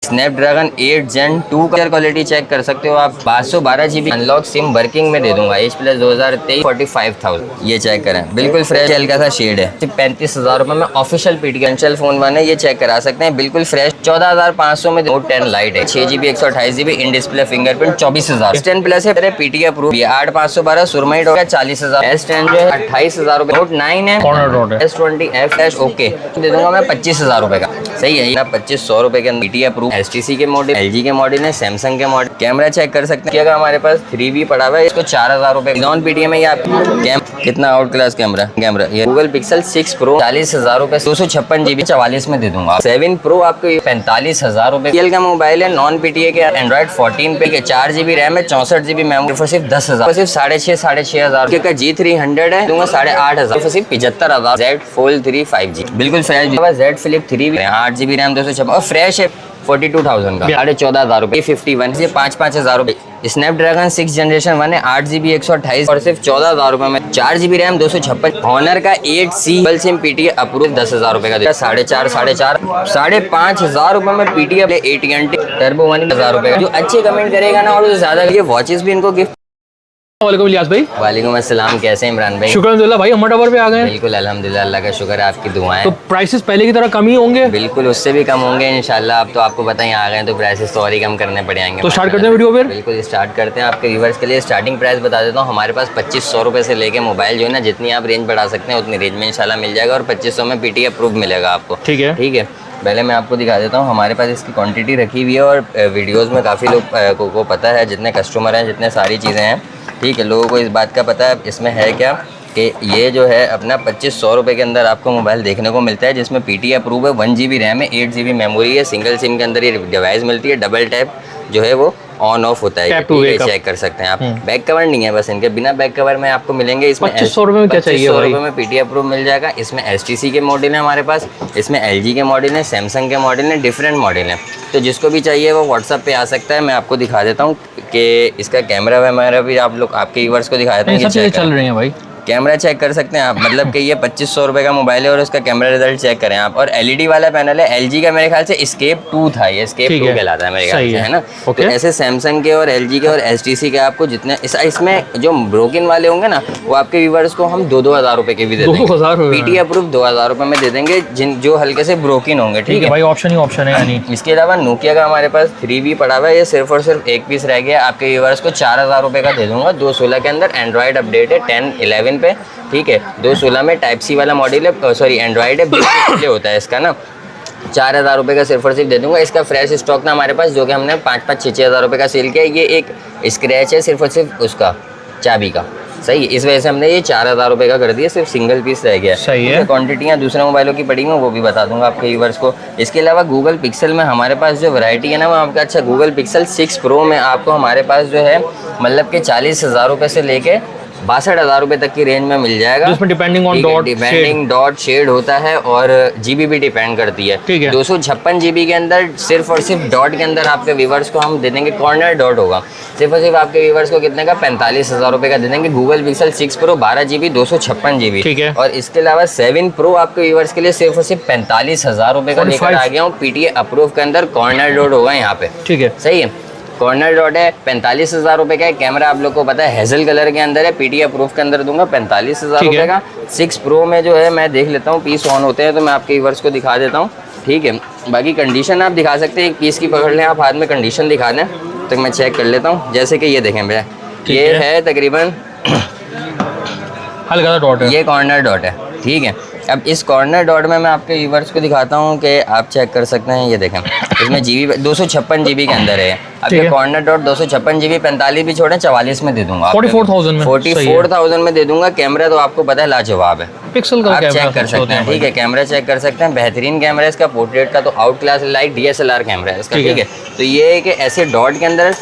Snapdragon 8 Gen 2 का quality check कर सकते हो आप। 512 GB अनलॉक सिम वर्किंग में दे दूंगा। H प्लस 2023 45,000 ये चेक करें, बिल्कुल फ्रेश हल्का सा शेड है। सिर्फ 35,000 रुपए में ऑफिशियल पीटीएल फोन बने, ये चेक करा सकते हैं, बिल्कुल फ्रेश। 14,500 में नोट 10 लाइट है, 6 GB 128 GB in display fingerprint 24,000। S10 plus है पीटीए अप्रूव, 8,512 सुरमई हो गया 40,000। S10 जो है 28,000 रुपए। नोट 9 है S20 F ओके दे दूंगा मैं 25,000 रुपए का। सही है, 2500 रुपए के अंदर पीटीए अप्रूव। HTC के मॉडल, LG के मॉडल है, सैमसंग के मॉडल। कैमरा चेक कर सकते हैं, अगर हमारे पास 3V पड़ा हुआ है इसको 4,000 रुपए नॉन पीटीए में। आप कितना आउट क्लास कैमरा ये गूगल पिक्सल 6 Pro 40,000 रुपए, 256 GB 44 में दे दूंगा। 7 Pro आपको 45,000 रुपए का मोबाइल है, नॉन पीटीए के एंड्रॉइड 14 पे 4 GB रैम है, 64 GB मेमोरी फॉर सिर्फ 10,000, सिर्फ 6,500 का G300 है दूंगा 8,500 सिर्फ 75,000। Z Fold 3 5G बिल्कुल fresh. Z Flip 3 8 GB RAM 256 और फ्रेश है 42,000 का 14,500 रुपए। 51 ये 5,000 रुपए। स्नैपड्रैगन 6 Generation 1 है, 8 GB 128 और सिर्फ 14,000 रुपए में। 4 GB रैम 256। ऑनर का 8C double SIM PTA approve 10,000 रुपए का 5,500 रुपए में पीटीए AT&T टर्बो 1,000 रुपए का। जो अच्छे कमेंट करेगा ना और ज्यादा ये वॉचेस भी इनको गिफ्ट। वालेकुम इलियास भाई। वालेकुम अस्सलाम, कैसे हैं इमरान भाई? शुक्र अल्हम्दुलिल्लाह भाई, हम टावर पे आ गए। बिल्कुल अल्हम्दुलिल्लाह, अल्लाह का शुक्र है, आपकी दुआएं। तो प्राइसेस पहले की तरह कम ही होंगे? बिल्कुल उससे भी कम होंगे इंशाल्लाह। अब तो आपको पता ही आ गए तो प्राइसेस तो और ही कम करने पड़ेंगे। तो स्टार्ट करते हैं वीडियो फिर। बिल्कुल स्टार्ट करते हैं। आपके व्यूअर्स के लिए स्टार्टिंग प्राइस बता देता हूँ। हमारे पास 2,500 रुपए से लेके मोबाइल जो है ना, जितनी आप रेंज बढ़ा सकते हैं उतनी रेंज में इंशाल्लाह मिल जाएगा और 2,500 में पीटीए अप्रूव मिलेगा आपको। ठीक है। पहले मैं आपको दिखा देता हूँ, हमारे पास इसकी क्वांटिटी रखी हुई है और वीडियोस में काफ़ी लोग को पता है, जितने कस्टमर हैं, जितने सारी चीज़ें हैं, ठीक है, लोगों को इस बात का पता है इसमें है क्या कि ये जो है अपना 2,500 रुपये के अंदर आपको मोबाइल देखने को मिलता है, जिसमें पीटीए अप्रूव है, 1 GB रैम है, 8 GB मेमोरी है, सिंगल सिम के अंदर ये डिवाइस मिलती है, डबल टैप जो है वो ऑन ऑफ होता है, ये चेक कर सकते हैं आप। बैक कवर नहीं है, बस इनके बिना बैक कवर में आपको मिलेंगे। इसमें 2,500 रुपये में क्या चाहिए? 2,500 रुपये में पीटीए अप्रूव मिल जाएगा। इसमें HTC के मॉडल है हमारे पास, इसमें LG के मॉडल है, सैमसंग के मॉडल है, डिफरेंट मॉडल हैं। तो जिसको भी चाहिए वो व्हाट्सअप पे आ सकता है। मैं आपको दिखा देता हूँ कि इसका कैमरा वैमरा भी आप लोग आपके व्यूअर्स को दिखा देता हूँ। चल रहे हैं भाई, कैमरा चेक कर सकते हैं आप, मतलब कि ये 2,500 रुपये का मोबाइल है और उसका कैमरा रिजल्ट चेक करें आप। और LED वाला पैनल है, LG का मेरे ख्याल से Escape 2 था, ये Escape 2 कहलाता है मेरे ख्याल से, है ना। तो ऐसे सैमसंग के और LG के और HTC के आपको जितने इसमें जो ब्रोकन वाले होंगे ना, वो आपके व्यूअर्स को हम 2,000 रुपये के भी दे देंगे। पीटीए अप्रूव 2,000 रुपये में दे देंगे जो हल्के से ब्रोकन होंगे। ठीक है भाई, ऑप्शन ही ऑप्शन है यानी। इसके अलावा नोकिया का हमारे पास 3V पड़ा हुआ है, ये सिर्फ और सिर्फ एक पीस रह गया। आपके व्यूअर्स को 4,000 रुपये का दे दूंगा, 216 के अंदर। एंड्रॉइड अपडेट है 10-11 पे, ठीक है। 216 में टाइप C वाला मॉडल है, सॉरी एंड्रॉइड है, डिस्प्ले होता है इसका ना। 4,000 रुपये का सिर्फ और सिर्फ दे दूंगा। इसका फ्रेश स्टॉक था हमारे पास, जो कि हमने 5-6 हज़ार रुपये का सेल किया। ये एक स्क्रैच है सिर्फ और सिर्फ उसका चाबी का, सही है। इस वजह से हमने ये 4,000 रुपये का कर दिया, सिर्फ सिंगल पीस रह गया। सही है। क्वांटिटियाँ दूसरे मोबाइलों की पड़ी हैं वो भी बता दूंगा आपके व्यूअर्स को। इसके अलावा गूगल पिक्सल में हमारे पास जो वैरायटी है ना वो आपका, अच्छा गूगल पिक्सल 6 Pro में आपको हमारे पास जो है मतलब कि 40,000 रुपये से लेके 62,000 रुपये तक की रेंज में मिल जाएगा। जिसमें डिपेंडिंग डॉट शेड होता है और GB भी डिपेंड करती है। 256 GB के अंदर सिर्फ और सिर्फ डॉट के अंदर आपके व्यूवर्स को हम दे देंगे, कॉर्नर डॉट होगा, सिर्फ और सिर्फ आपके व्यूवर्स को कितने का 45,000 रुपये का दे देंगे। Google pixel 6 Pro 12 GB 256 GB, ठीक है। और इसके अलावा 7 Pro आपके व्यूवर्स के लिए सिर्फ और सिर्फ 45,000 रुपये का लेकर आ गया हूँ। पीटीए अप्रूव के अंदर कॉर्नर डॉट होगा यहाँ पे, ठीक है, सही है। कॉर्नर डॉट है, 45,000 रुपये का है। कैमरा आप लोग को पता है हेजल कलर के अंदर है, पीटीए अप्रूव के अंदर दूंगा 45,000 रुपये का। 6 Pro में जो है मैं देख लेता हूँ, पीस ऑन होते हैं तो मैं आपके व्यूअर्स को दिखा देता हूँ, ठीक है। बाकी कंडीशन आप दिखा सकते हैं, एक पीस की पकड़ लें आप हाथ में, कंडीशन दिखा दें तो मैं चेक कर लेता हूँ। जैसे कि ये देखें भैया, ये है तकरीबन हल्का सा डॉट है, ये कॉर्नर डॉट है, ठीक है। अब इस कॉर्नर डॉट में मैं आपके व्यूअर्स को दिखाता हूँ कि आप चेक कर सकते हैं। ये देखें, इसमें GB 256 GB के अंदर है। अब ये कॉर्नर डॉट 256 GB 45 भी छोड़े 44 में दे दूंगा, 44,000 में दे दूंगा। कैमरा तो आपको पता है लाजवाब है, पिक्सल का आप चेक कर सकते हैं, ठीक है। कैमरा चेक कर सकते हैं, बेहतरीन कैमरा है इसका। पोर्ट्रेट का तो out class light DSLR camera है इसका, ठीक है। तो ये है कि ऐसे डॉट के अंदर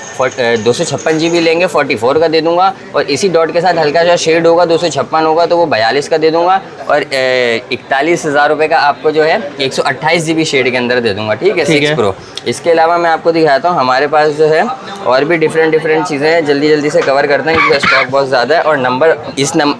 256 GB लेंगे, 44 का दे दूंगा। और इसी डॉट के साथ हल्का सा शेड होगा, 256 होगा तो वो 42 का दे दूंगा। और 41,000 रुपये का आपको जो है 128 GB शेड के अंदर दे दूंगा, ठीक है। 6 Pro इसके अलावा मैं आपको दिखाता हूँ हमारे पास जो है और भी डिफरेंट चीज़ें हैं, जल्दी से कवर करते हैं क्योंकि स्टॉक बहुत ज़्यादा है। और नंबर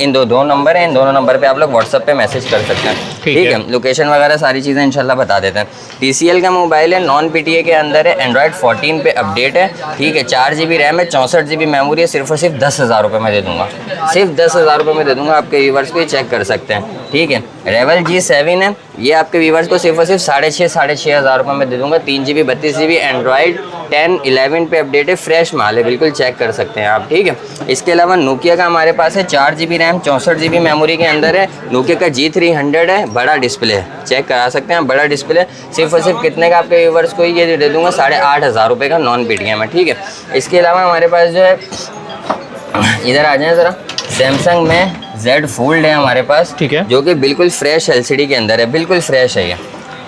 इन दो नंबर हैं, इन दोनों नंबर पे आप लोग व्हाट्सअप पे मैसेज कर सकते हैं, ठीक है। लोकेशन वगैरह सारी चीज़ें इंशाल्लाह बता देते हैं। TCL का मोबाइल है, नॉन PTA के अंदर है, एंड्रॉयड 14 पे अपडेट है, ठीक है। 4 GB रैम है, 64 GB मेमोरी है, सिर्फ और सिर्फ 10,000 रुपये में दे दूँगा, सिर्फ 10,000 रुपये में दे दूँगा। आपके व्यूवर्स को ये चेक कर सकते हैं, ठीक है। रेवल G7 है, ये आपके व्यूवर्स को सिर्फ और सिर्फ 6,500 रुपये में दे दूँगा। 3 GB 32 GB एंड्रॉयड 10 11 पे अपडेट है, फ्रेश माल है, बिल्कुल चेक कर सकते हैं आप, ठीक है। इसके अलावा नोकिया का हमारे पास है, 4 GB रैम 64 GB मेमोरी के अंदर है, नोकिया का G300 है, बड़ा डिस्प्ले है, चेक करा सकते हैं, बड़ा डिस्प्ले। सिर्फ और सिर्फ कितने का आपके व्यूवर्स को ये दे दूँगा, 8,500 रुपये का नॉन PTA में, ठीक है। इसके अलावा हमारे पास जो है, इधर आ जाए ज़रा, सैमसंग में Z Fold है हमारे पास, ठीक है, जो कि बिल्कुल फ्रेश LCD के अंदर है, बिल्कुल फ्रेश है ये,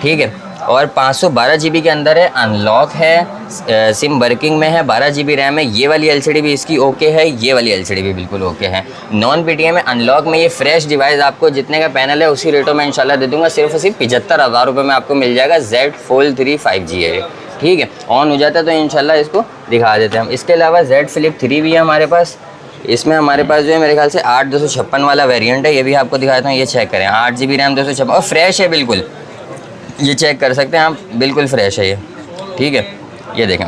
ठीक है। और 512 GB के अंदर है, अनलॉक है, सिम वर्किंग में है, 12 GB रैम है। ये वाली LCD भी इसकी ओके है, ये वाली LCD भी बिल्कुल ओके है। नॉन PTA में अनलॉक में ये फ्रेश डिवाइस आपको जितने का पैनल है उसी रेटों में इंशाल्लाह दे दूंगा, सिर्फ और सिर्फ 75,000 रुपये में आपको मिल जाएगा। Z Fold 3 5G है, ठीक है। ऑन हो जाता है तो इंशाल्लाह इसको दिखा देते हैं हम। इसके अलावा Z Flip 3 भी है हमारे पास, इसमें हमारे पास जो है मेरे ख्याल से 8/256 वाला वेरिएंट है, ये भी आपको दिखाता हूँ, ये चेक करें, 8 GB रैम 256 और फ्रेश है बिल्कुल, ये चेक कर सकते हैं आप, बिल्कुल फ्रेश है ये, ठीक है। ये देखें,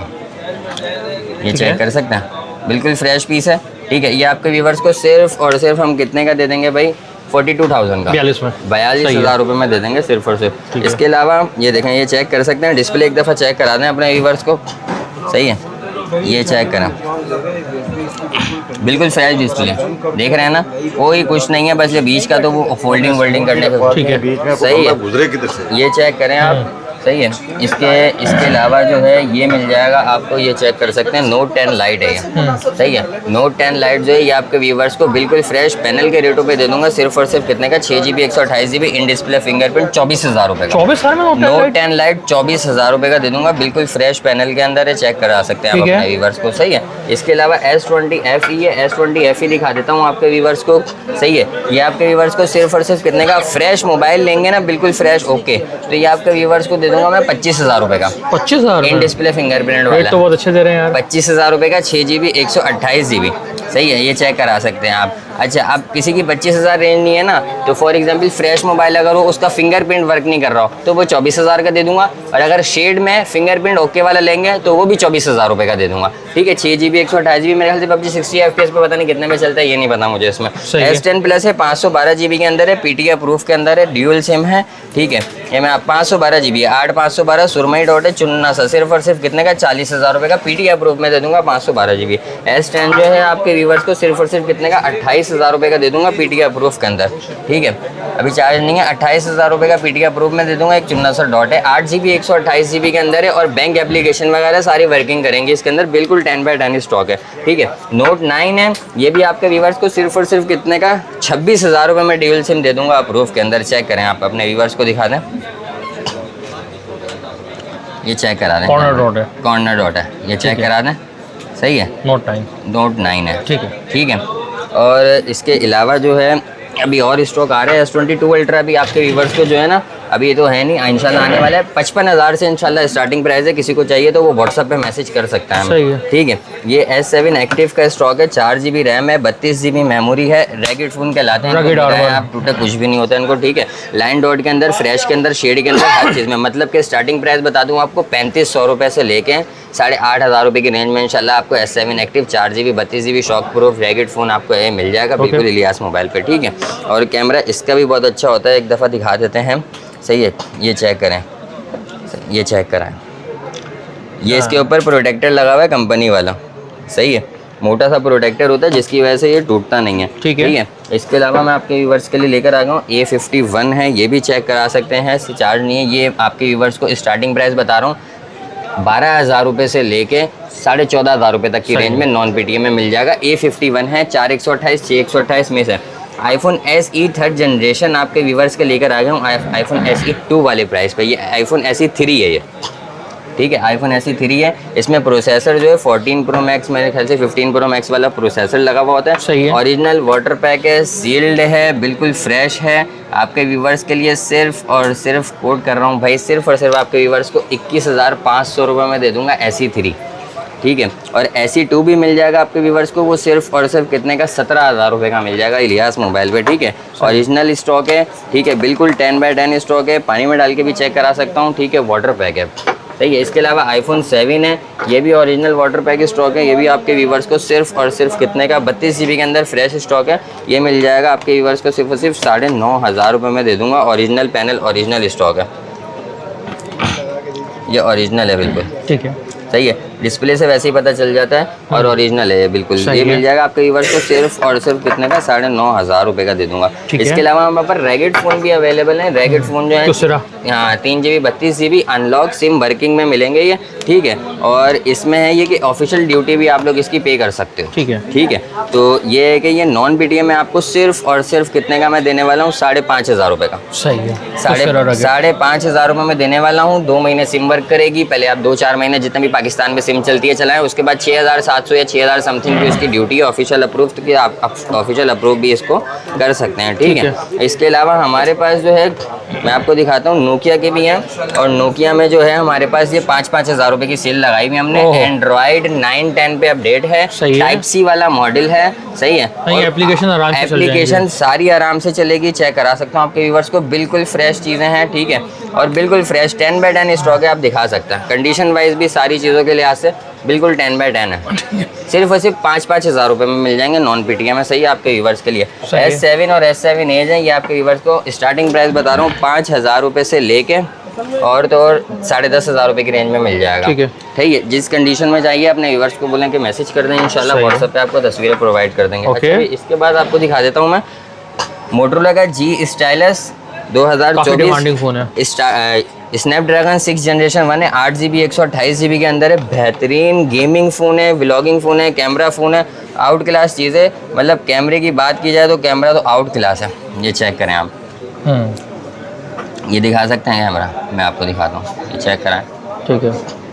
ये चेक कर सकते हैं, बिल्कुल फ्रेश पीस है, ठीक है। ये आपके व्यूवर्स को सिर्फ और सिर्फ हम कितने का दे देंगे भाई, 42,000 का, 42,000 रुपये में दे देंगे सिर्फ और सिर्फ। इसके अलावा ये देखें, ये चेक कर सकते हैं, डिस्प्ले एक दफ़ा चेक करा दें अपने व्यूवर्स को, सही है, ये चेक करें, बिल्कुल फ्रेश डिस्प्ले, देख रहे हैं ना, कोई कुछ नहीं है, बस ये बीच का तो वो फोल्डिंग करने का, ठीक है, सही है। ये चेक करें आप, सही है। इसके अलावा जो है ये मिल जाएगा आपको, ये चेक कर सकते हैं, Note 10 लाइट है ये, सही है। Note 10 लाइट जो है ये आपके व्यूवर्स को बिल्कुल फ्रेश पैनल के रेटों पे दे दूंगा, सिर्फ और सिर्फ कितने का, 6 GB 128 GB in display fingerprint, 24,000 रुपये का। 24,000 में Note 10 लाइट 24,000 रुपये का दे दूंगा, बिल्कुल फ्रेश पैनल के अंदर है, चेक करा सकते हैं आप अपने व्यूवर्स को, सही है। इसके अलावा S20 FE है, S20 FE दिखा देता हूँ आपके व्यूवर्स को, सही है। ये आपके व्यूवर्स को सिर्फ और सिर्फ कितने का, फ्रेश मोबाइल लेंगे ना, बिल्कुल फ्रेश ओके, तो ये आपके व्यूवर्स को दे दूंगा मैं 25,000 रुपये का, 25,000 इन डिस्प्ले फिंगरप्रिंट वाला, तो बहुत अच्छे दे रहे हैं यार, 25,000 रुपये का, 6 GB 128 GB, सही है, ये चेक करा सकते हैं आप। अच्छा, अब किसी की 25,000 रेंज नहीं है ना, तो फॉर एग्जांपल फ्रेश मोबाइल अगर हो, उसका फिंगरप्रिंट वर्क नहीं कर रहा हो, तो वो 24,000 का दे दूंगा। और अगर शेड में फिंगरप्रिंट ओके वाला लेंगे तो वो भी 24,000 रुपये का दे दूंगा, ठीक है। 6 GB 128 GB, मेरे ख्याल से PUBG 60 FPS पे पता नहीं कितने में चलता है, ये नहीं पता मुझे इसमें। S10 Plus है, 512 GB के अंदर है, PTA प्रूफ के अंदर है, ड्यूअल सिम है, ठीक है। ये मैं 512 GB 8/512 सुरमई डॉट है, चुनना सा, सिर्फ और सिर्फ कितने का, 40,000 रुपये का PTA प्रूफ में दे दूंगा, 512 GB। S10 जो है आपके व्यूवर्स को सिर्फ और सिर्फ कितने का, 28,000 रुपये का दे दूंगा, PTA प्रूफ के अंदर, ठीक है। अभी चार्ज नहीं है, 28,000 रुपये का PTA प्रूफ में दे दूंगा, एक चुनना सा डॉट है, 8 GB 128 GB के अंदर है, और बैंक एप्लीकेशन वगैरह सारी वर्किंग करेंगे इसके अंदर, बिल्कुल 10/10 स्टॉक है, ठीक है। Note 9 है, ये भी आपके व्यूवर्स को सिर्फ और सिर्फ कितने का, 26,000 रुपये में ड्यूअल सिम दे दूंगा प्रूफ के अंदर, चेक करें आप, अपने व्यूवर्स को दिखा दें, ये चेक करा दें, कॉर्नर डॉट है, ये चेक करा दें, सही है। Note 9 है, ठीक है। और इसके अलावा जो है अभी और स्टॉक आ रहा है, S22 अल्ट्रा भी आपके व्यूवर्स को जो है ना, अभी ये तो है नहीं, इंशाल्लाह आने वाला है, 55,000 से इंशाल्लाह स्टार्टिंग प्राइस है, किसी को चाहिए तो वो व्हाट्सएप पे मैसेज कर सकता है, ठीक है। ये S7 एक्टिव का स्टॉक है, 4 GB रैम है, 32 GB मेमोरी है, रैकेट फोन कहलाते हैं, आप टूटे कुछ भी नहीं होता इनको, ठीक है। लाइन डॉट के अंदर, फ्रेश के अंदर, शेड के अंदर, हर चीज़ में, मतलब कि स्टार्टिंग प्राइस बता दूँ आपको 3,500 रुपये से लेके 8,500 रुपये की रेंज में इंशाल्लाह आपको S7 active 4 GB 32 GB shock proof racket phone आपको ये मिल जाएगा, बिल्कुल इलियास मोबाइल पे, ठीक है। और कैमरा इसका भी बहुत अच्छा होता है, एक दफ़ा दिखा देते हैं, सही है। ये चेक करें, ये चेक कराएं, ये इसके ऊपर प्रोटेक्टर लगा हुआ है कंपनी वाला, सही है, मोटा सा प्रोटेक्टर होता है जिसकी वजह से ये टूटता नहीं है, ठीक है। इसके अलावा मैं आपके व्यूवर्स के लिए लेकर आ गया हूँ A51 है, ये भी चेक करा सकते हैं, चार्ज नहीं है। ये आपके व्यूवर्स को स्टार्टिंग प्राइस बता रहा हूँ, 12,000 रुपये से लेके 14,500 रुपये तक की रेंज में नॉन PTA में मिल जाएगा। A51 है, 4/128 6/128 में से। iPhone SE 3rd जनरेशन आपके व्यूवर्स के लेकर आ गया हूँ iPhone SE 2 वाले प्राइस पे, ये iPhone SE 3 है ये, ठीक है। आईफोन SE 3 है, इसमें प्रोसेसर जो है 14 प्रो मैक्स, मेरे ख्याल से 15 प्रो मैक्स वाला प्रोसेसर लगा हुआ होता है। सही है। ओरिजिनल वाटर पैक है, सील्ड है, बिल्कुल फ्रेश है। आपके व्यूवर्स के लिए सिर्फ और सिर्फ कोड कर रहा हूँ भाई, सिर्फ और सिर्फ आपके व्यूवर्स को 21,500 रुपये में दे दूंगा SE 3, ठीक है। और SE 2 भी मिल जाएगा आपके व्यूवर्स को, वो सिर्फ और सिर्फ कितने का, 17,000 रुपये का मिल जाएगा इलियास मोबाइल पे, ठीक है। ओरिजिनल स्टॉक है, ठीक है, बिल्कुल 10x10 स्टॉक है, पानी में डाल के भी चेक करा सकता हूँ, ठीक है, वाटर पैक है, सही है। इसके अलावा आईफोन 7 है, ये भी ओरिजिनल वाटर पैक स्टॉक है, ये भी आपके व्यूवर्स को सिर्फ और सिर्फ कितने का, 32 GB के अंदर फ्रेश स्टॉक है, ये मिल जाएगा आपके व्यूवर्स को सिर्फ और सिर्फ 9,500 रुपये में दे दूंगा। ओरिजिनल पैनल, ओरिजिनल स्टॉक है, ये ओरिजिनल है बिल्कुल, ठीक है, सही है। डिस्प्ले से वैसे ही पता चल जाता है, और ओरिजिनल है ये बिल्कुल। ये मिल जाएगा आपके व्यूवर्स को सिर्फ और सिर्फ कितने का, 9,500 रुपये का दे दूंगा। इसके अलावा हमारे पास रैगेट फ़ोन भी अवेलेबल है। रैगेट फ़ोन जो है, हाँ, 3 GB 32 GB unlock SIM working में मिलेंगे ये, ठीक है। और इसमें है ये कि ऑफिशियल ड्यूटी भी आप लोग इसकी पे कर सकते हो, ठीक है, ठीक है। तो ये है कि ये नॉन PTM में आपको सिर्फ और सिर्फ कितने का मैं देने वाला हूँ, 5,500 रुपये का, सही है। 5,500 रुपये में देने वाला हूँ। 2 महीने सिम वर्क करेगी, पहले आप 2-4 महीने जितना भी पाकिस्तान में सिम चलती है चलाएं, उसके बाद 6,700 या 6,000 समथिंग की उसकी ड्यूटी है ऑफिशियल अप्रूव की, आप ऑफिशियल अप्रूव भी इसको कर सकते हैं, ठीक है। इसके अलावा हमारे पास जो है, मैं आपको दिखाता हूँ, नोकिया के भी हैं, और नोकिया में जो है हमारे पास ये 5-5 हज़ार रुपये की सेल लगाई हुई हमने। एंड्रॉइड 9-10 पे अपडेट है, टाइप C वाला मॉडल है, सही है। एप्लीकेशन सारी आराम से चलेगी, चेक करा सकता हूँ आपके व्यूवर्स को, बिल्कुल फ्रेश चीज़ें हैं, ठीक है, और बिल्कुल फ्रेश 10x10 स्टॉक है, आप दिखा सकते हैं। कंडीशन वाइज भी सारी चीज़ों के लिहाज से बिल्कुल 10x10 है। सिर्फ और सिर्फ 5-5 हज़ार रुपये में मिल जाएंगे नॉन PTM में, सही है, आपके व्यूवर्स के लिए। S7 और S7 एज है, ये आपके व्यूवर्स को स्टार्टिंग प्राइस बता रहा हूँ 5,000 रुपये से लेके और तो और 10,500 रुपये की रेंज में मिल जाएगा, ठीक है, ठीक है। जिस कंडीशन में चाहिए अपने व्यूवर्स को बोलें कि मैसेज कर दें, इंशाल्लाह व्हाट्सएप पे आपको तस्वीरें प्रोवाइड कर देंगे। अच्छा, इसके बाद आपको दिखा देता हूँ मैं मोटरोला का G स्टाइलस 2024 फोन है, स्नैपड्रैगन 6 जनरेशन 1 है, 8 GB 128 GB के अंदर है, बेहतरीन गेमिंग फ़ोन है, व्लॉगिंग फ़ोन है, कैमरा फ़ोन है, आउट क्लास चीज़ है। मतलब कैमरे की बात की जाए तो कैमरा तो आउट क्लास है, ये चेक करें आप, ये दिखा सकते हैं कैमरा, मैं आपको दिखाता हूँ, ये चेक कराएं, ठीक है,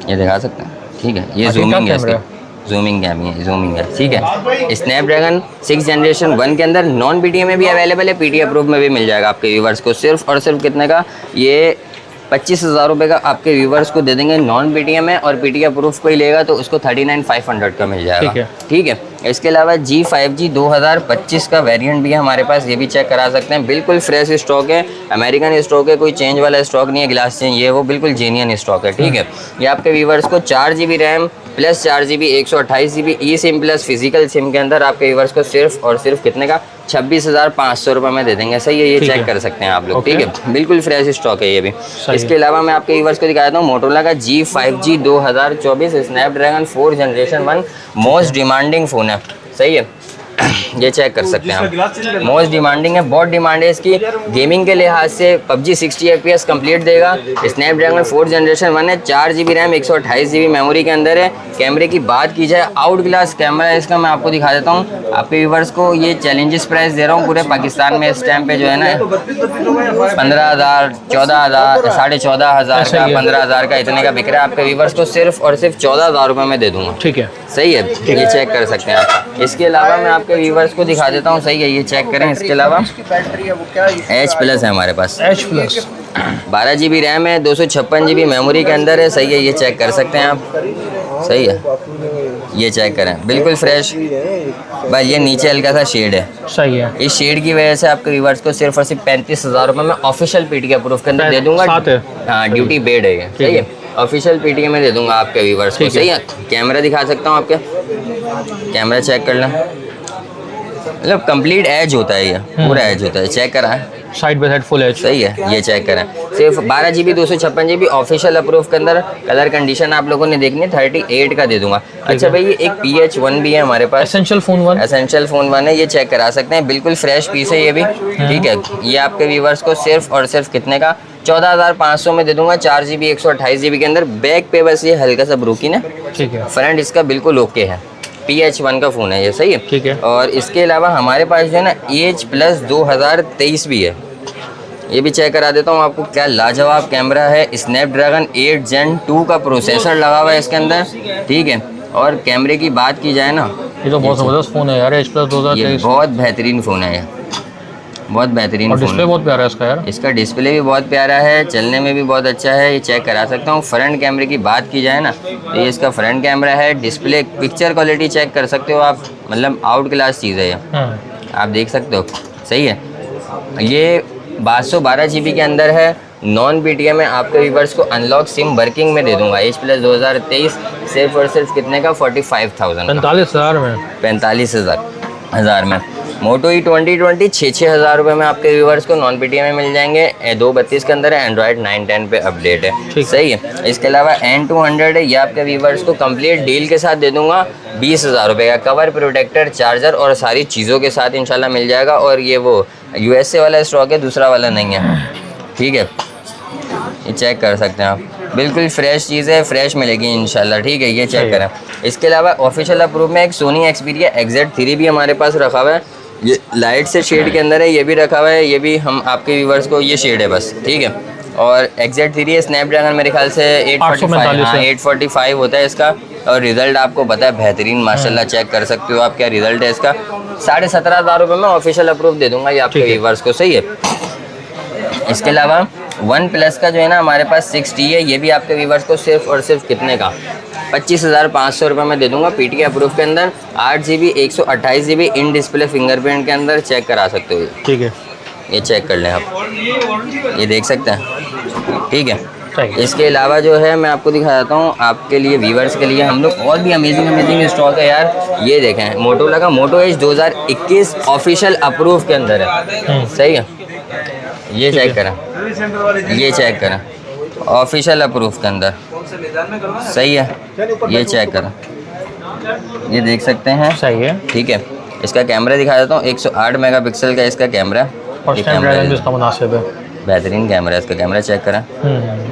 ये दिखा सकते हैं, ठीक है। ये जूमिंग है, जूमिंग है, ठीक है। स्नैपड्रैगन 6 जनरेशन 1 के अंदर नॉन PTM में भी अवेलेबल है, PT अप्रूव में भी मिल जाएगा आपके व्यूवर्स को। सिर्फ और सिर्फ कितने का, ये 25,000 रुपये का आपके व्यूवर्स को दे देंगे नॉन PTM में, और PT अप्रूव कोई लेगा तो उसको 39,500 का मिल जाएगा, ठीक है। इसके अलावा G5G 2025 का वेरिएंट भी है हमारे पास, ये भी चेक करा सकते हैं, बिल्कुल फ्रेश स्टॉक है, अमेरिकन स्टॉक है, कोई चेंज वाला स्टॉक नहीं है, ग्लास चेंज ये वो बिल्कुल जेन्युइन स्टॉक है, ठीक है। ये आपके व्यूवर्स को 4 GB RAM plus 4 GB 128 GB ई सिम प्लस फिजिकल सिम के अंदर आपके व्यूवर्स को सिर्फ और सिर्फ कितने का, 26,500 रुपये में दे देंगे, सही है। ये चेक कर सकते हैं आप लोग, ठीक है, बिल्कुल फ्रेश स्टॉक है ये भी। इसके अलावा मैं आपके व्यूवर्स को दिखाता हूँ मोटरोला का G5G 2024 Snapdragon 4 generation 1 most demanding phone है, सही है, ये चेक कर सकते हैं आप, मोस्ट डिमांडिंग है, बहुत डिमांड है इसकी। गेमिंग के लिहाज से PUBG 60 FPS कंप्लीट देगा। स्नैपड्रैगन 4 जनरेशन 1 है, 4 GB रैम 128 GB मेमोरी के अंदर है। कैमरे की बात की जाए, आउट ग्लास कैमरा है इसका, मैं आपको दिखा देता हूँ आपके व्यूवर्स को। ये चैलेंजेस प्राइस दे रहा हूँ पूरे पाकिस्तान में इस टाइम पे जो है ना, 15,000, 14,000, 14,500 का, 15,000 का, इतने का बिक रहा है। आपके व्यूवर्स को सिर्फ और सिर्फ 14,000 रुपये में दे दूँगा, ठीक है, सही है, ये चेक कर सकते हैं आप। इसके अलावा मैं आपके व्यूवर्स को दिखा देता हूँ, सही है, ये चेक करें। इसके अलावा H+ है हमारे पास, H+ 12 GB रैम है, 256 GB मेमोरी के अंदर है, सही है, ये चेक कर सकते हैं आप, सही है, ये चेक करें, बिल्कुल फ्रेश। बस ये नीचे हल्का सा शेड है, सही है, इस शेड की वजह से आपके व्यूवर्स को सिर्फ और सिर्फ 35,000 रुपये में ऑफिशियल PT अप्रूव के अंदर दे दूंगा। हाँ, ड्यूटी पेड है ये, सही है, ऑफिशियल PT में दे दूंगा आपके व्यूवर्स को, सही है। कैमरा दिखा सकता हूँ आपके, कैमरा चेक कर लें, मतलब कंप्लीट एज होता है, ये पूरा एज होता है, चेक करा है, side by side full age, सही है, ये चेक करें। सिर्फ 12 GB 256 GB ऑफिशियल अप्रूव के अंदर, कलर कंडीशन आप लोगों ने देखनी है, 38 का दे दूंगा। अच्छा भाई, ये एक PH1 भी है हमारे पास, एसेंशियल फ़ोन 1 है, ये चेक करा सकते हैं, बिल्कुल फ्रेश पीस है ये भी, ठीक है। ये आपके व्यूवर्स को सिर्फ और सिर्फ कितने का, 14,500 में दे दूंगा, 4 GB 128 GB के अंदर। बैक पे बस ये हल्का सा ब्रोकिन है, ठीक है, फ्रंट इसका बिल्कुल ओके है, PH1 का फ़ोन है ये, सही है, ठीक है। और इसके अलावा हमारे पास जो है ना H+ 2023 भी है, ये भी चेक करा देता हूँ आपको, क्या लाजवाब कैमरा है। स्नैपड्रैगन 8 Gen 2 का प्रोसेसर लगा हुआ है इसके अंदर, ठीक है। और कैमरे की बात की जाए ना, ये तो बहुत ज़बरदस्त फ़ोन है यार, H Plus ये 2023। बहुत बेहतरीन फ़ोन है, ये बहुत बेहतरीन और फ़ोन डिस्प्ले है। बहुत प्यारा है इसका यार। इसका डिस्प्ले भी बहुत प्यारा है, चलने में भी बहुत अच्छा है, ये चेक करा सकता हूँ। फ्रंट कैमरे की बात की जाए ना, तो ये इसका फ्रंट कैमरा है। डिस्प्ले पिक्चर क्वालिटी चेक कर सकते हो आप, मतलब आउट क्लास चीज़ है ये, आप देख सकते हो, सही है। ये 512 GB के अंदर है। नॉन BTM में आपके व्यूवर्स को अनलॉक सिम वर्किंग में दे दूंगा। H Plus 2023 सिर्फ और सिर्फ कितने का, 45,000 का, 45,000 में। 45,000 में। मोटो E2020 6-6 हज़ार रुपये में आपके व्यूवर्स को नॉन BTM में मिल जाएंगे। 232 के अंदर है, एंड्रॉयड 9-10 पे अपडेट है, सही है। इसके अलावा N200 है, ये आपके व्यूवर्स को कंप्लीट डील के साथ दे दूंगा 20,000 रुपये का। कवर, प्रोटेक्टर, चार्जर और सारी चीज़ों के साथ इंशाल्लाह मिल जाएगा। और ये वो USA वाला स्टॉक है, दूसरा वाला नहीं है, ठीक है। ये चेक कर सकते हैं आप, बिल्कुल फ्रेश चीज़ है, फ्रेश मिलेगी इंशाल्लाह, ठीक है। ये चेक करें। इसके अलावा ऑफिशियल अप्रूव में एक सोनी एक्सपीरिया XZ3 भी हमारे पास रखा हुआ है। ये लाइट से शेड के अंदर है, ये भी रखा हुआ है, ये भी हम आपके व्यूवर्स को, ये शेड है बस, ठीक है। और XZ3 स्नैपड्रैगन मेरे ख्याल से 845 होता है इसका। और रिज़ल्ट आपको पता है बेहतरीन माशाल्लाह, चेक कर सकते हो आप क्या रिज़ल्ट है इसका। 17,500 रुपये में ऑफिशियल अप्रूव दे दूंगा ये आपके व्यूवर्स को, सही है। इसके अलावा OnePlus का जो है ना हमारे पास 6T है, ये भी आपके व्यूवर्स को सिर्फ और सिर्फ कितने का, 25,500 रुपये में दे दूंगा PTK अप्रूव के अंदर। 8 GB 128 GB in display fingerprint के अंदर, चेक करा सकते हो, ठीक है। ये चेक कर लें आप, ये देख सकते हैं, ठीक है। सही है। इसके अलावा जो है मैं आपको दिखा देता हूँ आपके लिए व्यूवर्स के लिए हम लोग और भी अमेजिंग स्टॉक है यार। ये देखें, मोटोरोला का मोटो एज 2021 ऑफिशियल अप्रूव के अंदर है, सही है। ये चेक करें, ये चेक करें, ऑफिशियल अप्रूव के अंदर, सही है। ये चेक करें, ये देख सकते हैं, सही है, ठीक है। इसका कैमरा दिखा देता हूँ, 108 मेगापिक्सल का इसका कैमरा, और स्नैपड्रैगन भी इसका मुनासिब है, बेहतरीन कैमरा है इसका। कैमरा चेक करें,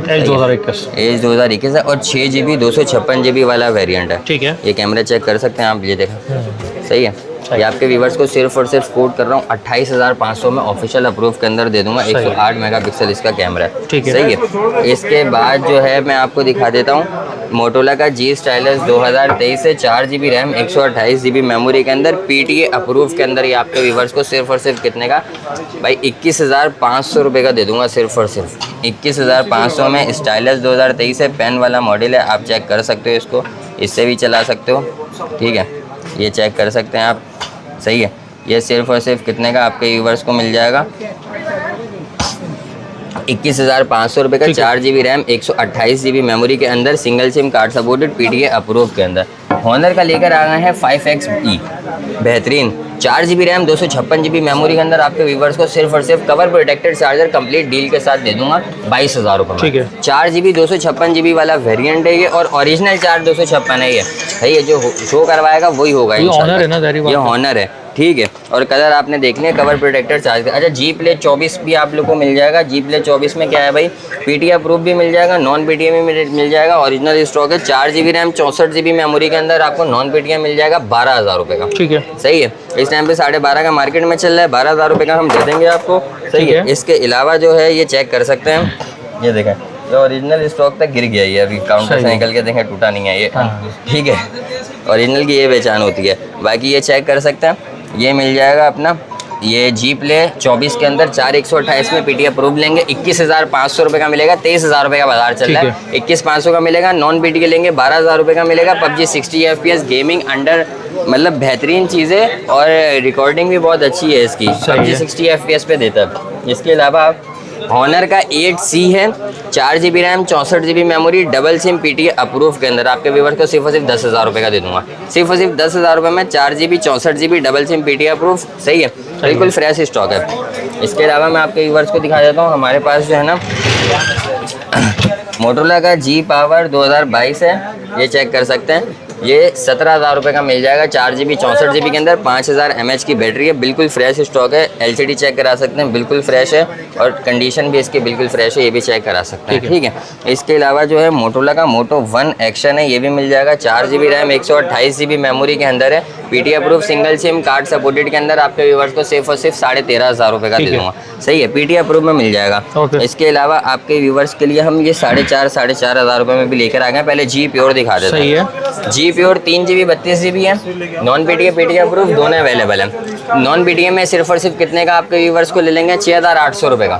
एज 2021, एज 2021 है और 6 GB 256 GB वाला वेरिएंट है, ठीक है। ये कैमरा चेक कर सकते हैं आप, ये देखें, सही है। ये आपके व्यूवर्स को सिर्फ और सिर्फ कोड कर रहा हूँ 28,500 में ऑफिशियल अप्रूव के अंदर दे दूंगा। 108 मेगापिक्सल इसका कैमरा है, ठीक है, सही है। इसके बाद जो है मैं आपको दिखा देता हूँ मोटोरोला का G स्टाइलस 2023 से 4 GB रैम 128 GB मेमोरी के अंदर PTA अप्रूव के अंदर, ये आपके व्यूवर्स को सिर्फ और सिर्फ कितने का भाई, 21,500 रुपये का दे दूंगा, सिर्फ और सिर्फ 21,500 में। स्टाइलस 2023 है, पेन वाला मॉडल है, आप चेक कर सकते हो इसको, इससे भी चला सकते हो, ठीक है। ये चेक कर सकते हैं आप, सही है। ये सिर्फ और सिर्फ कितने का आपके व्यूवर्स को मिल जाएगा, 21,500 रुपये का। 4 GB रैम 128 GB मेमोरी के अंदर, single SIM card supported, PTA approve के अंदर। हॉनर का लेकर आ गए हैं 5XE, बेहतरीन 4 GB रैम 256 GB मेमोरी के अंदर आपके व्यूवर्स को सिर्फ और सिर्फ cover, protected, charger complete deal के साथ दे दूंगा 22,000 रुपये, ठीक है। 4 GB 256 GB वाला वेरिएंट है ये, और ओरिजिनल चार्ज 256 है ये, भाई ये जो शो करवाएगा वही होगा। ये हॉनर है ना, ज़ाहिर बात ये है। हॉनर है, ठीक है। और कलर आपने देख लिया, कवर, प्रोटेक्टर, चार्ज। अच्छा, G Play 24 भी आप लोग को मिल जाएगा। G Play 24 में क्या है भाई, PTA अप्रूव भी मिल जाएगा, नॉन PTA में मिल जाएगा, ओरिजिनल स्टॉक है। 4 GB रैम 64 GB मेमोरी के अंदर आपको नॉन PTA मिल जाएगा 12,000 रुपये का, ठीक है, सही है। इस टाइम पे 12.5 का मार्केट में चल रहा है, 12,000 रुपये का हम दे देंगे आपको, सही है। इसके अलावा जो है ये चेक कर सकते हैं, ये देखें, ये ओरिजिनल स्टॉक तक गिर गया ये, अभी काउंटर से निकल के देखें, टूटा नहीं है ये, ठीक है। ओरिजिनल की ये पहचान होती है। बाकी ये चेक कर सकते हैं, ये मिल जाएगा अपना, ये G Play 24 के अंदर 4 128 में PTA अप्रूव लेंगे, 21,500 रुपये का मिलेगा। 23,000 रुपये का बाजार चल रहा है, 21,500 का मिलेगा। नॉन PTA लेंगे 12,000 रुपये का मिलेगा। PUBG 60 FPS गेमिंग अंडर, मतलब बेहतरीन चीज़ें, और रिकॉर्डिंग भी बहुत अच्छी है इसकी, PUBG 60 FPS पे देता है। इसके अलावा हॉनर का 8C है, 4 GB RAM 64 GB memory, double SIM, PTA approve के अंदर आपके व्यूवर को सिर्फ और सिर्फ 10,000 रुपये का दे दूंगा, सिर्फ और सिर्फ 10,000 रुपये में। 4 GB 64 GB double SIM, PTA approve, सही है, बिल्कुल फ्रेश स्टॉक है। इसके अलावा मैं आपके व्यूवर्स को दिखा देता हूँ, हमारे पास जो है ना मोटोरोला का G Power 2022 है, ये चेक कर सकते हैं। ये 17,000 रुपये का मिल जाएगा। 4 GB 64 GB के अंदर, 5000 mAh की बैटरी है, बिल्कुल फ्रेश स्टॉक है। LCD चेक करा सकते हैं, बिल्कुल फ्रेश है, और कंडीशन भी इसकी बिल्कुल फ्रेश है, ये भी चेक करा सकते हैं, ठीक है। इसके अलावा जो है मोटोरोला का मोटो 1 एक्शन है, ये भी मिल जाएगा। 4 GB रैम 128 GB मेमोरी के अंदर है, PT approve single SIM card supported के अंदर आपके व्यूवर्स को सिर्फ और सिर्फ 13,500 रुपये का दे ठीक है। दूंगा। सही है, पीटी अप्रूव में मिल जाएगा। ओके। इसके अलावा आपके व्यूवर्स के लिए हम ये 4,500 रुपये में भी लेकर आ गए। पहले जी प्योर दिखा देते सही हैं। है। जी प्योर 3 GB 32 GB है, नॉन पीटी पीटी अप्रूव दोनों अवेलेबल है। नॉन पीटीएम में सिर्फ और सिर्फ कितने का आपके व्यूवर्स को ले लेंगे 6,800 रुपये का।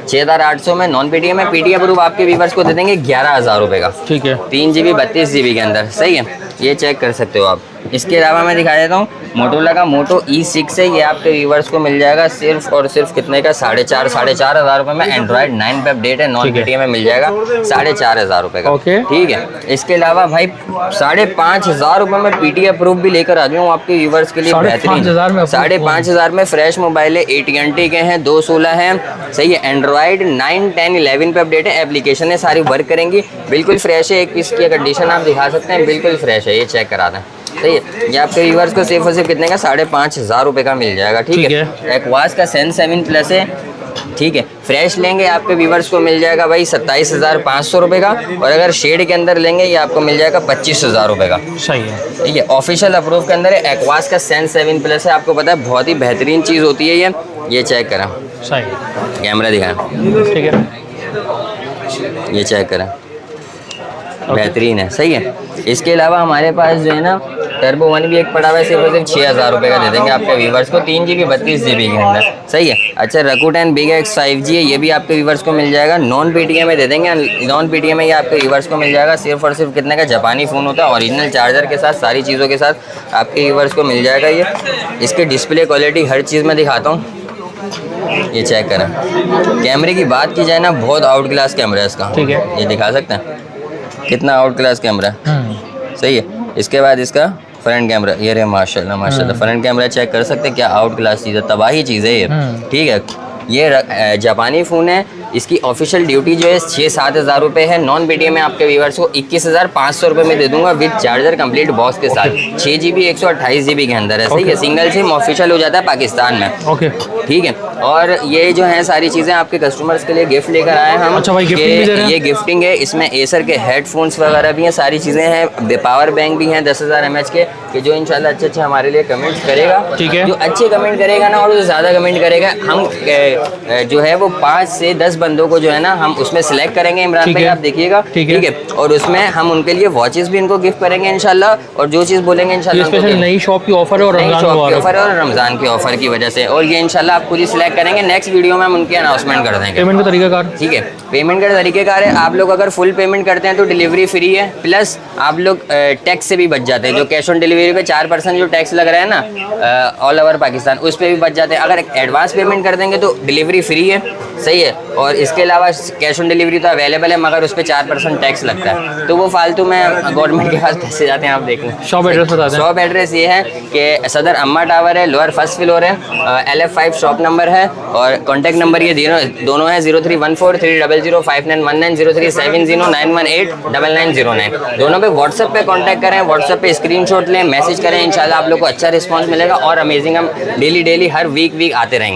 6,800 में नॉन पीटीएम में, पीटी अप्रूव आपके व्यूवर्स को दे देंगे 11,000 रुपये का। ठीक है। 3 GB 32 GB के अंदर। सही है, ये चेक कर सकते हो आप। इसके अलावा मैं दिखा देता हूँ मोटोरोला का मोटो E6 है, ये आपके व्यूवर्स को मिल जाएगा सिर्फ और सिर्फ कितने का 4,500 रुपये में। एंड्रॉइड 9 पे अपडेट है, नॉन पीटीएम में मिल जाएगा 4,500 रुपये का। ओके। ठीक है। इसके अलावा भाई 5,500 रुपये में पीटी अप्रूव भी लेकर आ गया हूँ आपके व्यूवर्स के लिए। 5,500 में 5,500 में फ्रेश मोबाइल है, AT&T के हैं, 216 हैं। सही है, एंड्रॉइड 9, 10, 11 पे अपडेट है, एप्लीकेशन है सारी वर्क करेंगी, बिल्कुल फ्रेश है। एक पीस की कंडीशन आप दिखा सकते हैं, बिल्कुल फ्रेश है, ये चेक करा दें। सही है, ये आपके व्यूवर्स को सिर्फ और सिर्फ कितने का 5,500 रुपये का मिल जाएगा। ठीक है। एक्वास का सेंस 7 प्लस है। ठीक है, फ्रेश लेंगे आपके व्यूवर्स को मिल जाएगा भाई 27,500 रुपये का, और अगर शेड के अंदर लेंगे ये आपको मिल जाएगा 25,000 रुपये का। सही है। ठीक है, ऑफिशियल अप्रूव के अंदर है, एक्वास का सेंस 7 प्लस है, आपको पता है बहुत ही बेहतरीन चीज़ होती है ये चेक करें, सही है। कैमरा दिखाएं, ठीक है। ये चेक करें, बेहतरीन है। सही है। इसके अलावा हमारे पास जो है ना टर्बो 1 भी एक पड़ा हुआ है, सिर्फ और सिर्फ 6,000 रुपये का दे देंगे आपके व्यूवर्स को, 3 GB 32 GB के अंदर। सही है। अच्छा, रकूटेन बिग एक्स 5G है, ये भी आपके व्यूवर्स को मिल जाएगा, नॉन पीटीएम में दे देंगे। नॉन पीटीएम में ये आपके व्यूवर्स को मिल जाएगा सिर्फ और सिर्फ कितने का, जापानी फ़ोन होता है, ओरिजिनल चार्जर के साथ, सारी चीज़ों के साथ आपके व्यूवर्स को मिल जाएगा ये। इसकी डिस्प्ले क्वालिटी हर चीज़ में दिखाता हूँ, ये चेक करें। कैमरे की बात की जाए ना, बहुत आउट क्लास कैमरा है इसका। ठीक है। ये दिखा सकते हैं कितना आउट क्लास कैमरा है। सही है। इसके बाद इसका फ्रंट कैमरा, ये रहे माशाल्लाह माशाल्लाह, फ्रंट कैमरा चेक कर सकते हैं, क्या आउट क्लास चीज़ है, तबाही चीज़ है ये। ठीक है, ये जापानी फ़ोन है, इसकी ऑफिशियल ड्यूटी जो है 6-7 हज़ार रुपये है। नॉन पीटीएम में आपके व्यूवर्स को 21,500 रुपये में दे दूंगा विद चार्जर कंप्लीट बॉक्स के साथ। 6 GB 128 GB के अंदर है। सही है, सिंगल सिम ऑफिशियल हो जाता है पाकिस्तान में। ओके। ठीक है, और ये जो है सारी चीज़ें आपके कस्टमर्स के लिए गिफ्ट लेकर आए हैं हम। अच्छा भाई, गिफ्टिंग भी दे रहे हैं? ये गिफ्टिंग है, इसमें एसर के हेडफोन्स वगैरह भी हैं, सारी चीज़ें हैं, पावर बैंक भी हैं 10,000 mAh के, कि जो इंशाल्लाह अच्छे हमारे लिए कमेंट्स करेगा। ठीक है। जो अच्छे कमेंट करेगा ना, और जो ज़्यादा कमेंट करेगा, हम जो है वो 5 से 10 बंदों को जो है ना हम उसमें सिलेक्ट करेंगे। इमरान भाई आप देखिएगा। ठीक है। और उसमें हम उनके लिए वॉचेस भी इनको गिफ्ट करेंगे इंशाल्लाह, और जो चीज़ बोलेंगे इंशाल्लाह। स्पेशल नई शॉप की ऑफर है और रमजान की ऑफर है, और रमज़ान की ऑफर की वजह से, और ये इंशाल्लाह आप खुद ही सिलेक्ट करेंगे। नेक्स्ट वीडियो में हम उनकी अनाउंसमेंट कर देंगे। पेमेंट का तरीकाकार? ठीक है, पेमेंट का तरीकेकार है, आप लोग अगर फुल पेमेंट करते हैं तो डिलीवरी फ्री है, प्लस आप लोग टैक्स से भी बच जाते हैं। जो कैश ऑन डिलीवरी पे 4% जो टैक्स लग रहा है ना ऑल ओवर पाकिस्तान, उस पर भी बच जाते हैं। अगर एडवांस पेमेंट कर देंगे तो डिलीवरी फ्री है। सही है, और इसके अलावा कैश ऑन डिलीवरी तो अवेलेबल है, मगर उस पर 4% टैक्स लगता है, तो वो फालतू में गवर्नमेंट के पास पैसे जाते हैं। आप देख लें। शॉप एड्रेस बता दें। शॉप एड्रेस ये है कि सदर अम्मा टावर है, लोअर फर्स्ट फ्लोर है, LF5 शॉप नंबर है, और कॉन्टैक्ट नंबर ये दोनों है 031430059190, 037091891809। दोनों पे व्हाट्सएप पे कांटेक्ट करें, व्हाट्सएप पे स्क्रीनशॉट लें, मैसेज करें, इंशाल्लाह आप लोग को अच्छा रिस्पांस मिलेगा, और अमेजिंग हम डेली हर वीक आते रहेंगे।